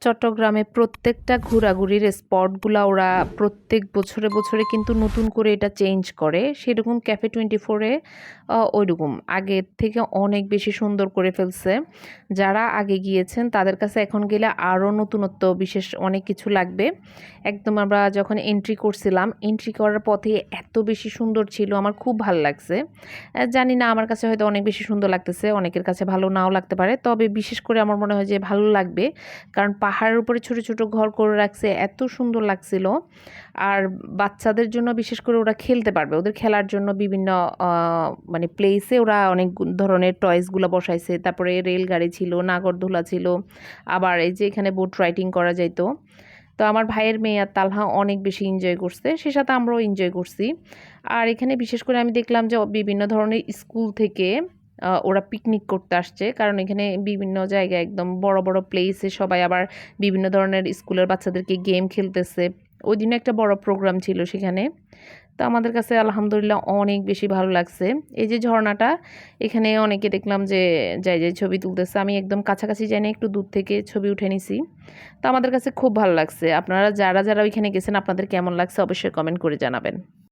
চট্টগ্রামে প্রত্যেকটা ঘোরাঘুরির স্পটগুলা ওরা প্রত্যেক বছরে বছরে কিন্তু নতুন করে এটা চেঞ্জ করে। সেরকম ক্যাফে 24 এ ওইরকম আগের থেকে অনেক বেশি সুন্দর করে ফেলছে। যারা আগে গিয়েছেন তাদের কাছে এখন গেলে আরও নতুনত্ব বিশেষ অনেক কিছু লাগবে। একদম আমরা যখন এন্ট্রি করছিলাম, এন্ট্রি করার পথে এত বেশি সুন্দর ছিল, আমার খুব ভাল লাগছে। জানি না, আমার কাছে হয়তো অনেক বেশি সুন্দর লাগতেছে, অনেকের কাছে ভালো নাও লাগতে পারে। তবে বিশেষ করে আমার মনে হয় যে ভালো লাগবে, কারণ পাহাড়ের উপরে ছোট ছোট ঘর করে রাখছে, এত সুন্দর লাগছিল। আর বাচ্চাদের জন্য বিশেষ করে ওরা খেলতে পারবে, ওদের খেলার জন্য বিভিন্ন মানে প্লেসে ওরা অনেক ধরনের টয়েসগুলো বসাইছে। তারপরে রেলগাড়ি ছিল, নাগরদোলা ছিল, আবার এই যে এখানে বোট রাইডিং করা যাইতো। তো আমার ভাইয়ের মেয়ে আর তালহা অনেক বেশি এনজয় করছে, সে সাথে আমরাও এনজয় করছি। আর এখানে বিশেষ করে আমি দেখলাম যে বিভিন্ন ধরনের স্কুল থেকে ওরা পিকনিক করতে আসছে, কারণ এখানে বিভিন্ন জায়গায় একদম বড় বড় প্লেসে সবাই আবার বিভিন্ন ধরনের স্কুলের বাচ্চাদেরকে গেম খেলতেছে। ওই দিনে একটা বড় প্রোগ্রাম ছিল সেখানে। তো আমাদের কাছে আলহামদুলিল্লাহ অনেক বেশি ভালো লাগছে। এই যে ঝর্ণাটা, এখানে অনেকে দেখলাম যে যাই যাই ছবি তুলতেছে। আমি একদম কাছাকাছি যাই না, একটু দূর থেকে ছবি উঠে নিছি। তো আমাদের কাছে খুব ভালো লাগছে। আপনারা যারা যারা ওইখানে গেছেন আপনাদের কেমন লাগছে অবশ্যই কমেন্ট করে জানাবেন।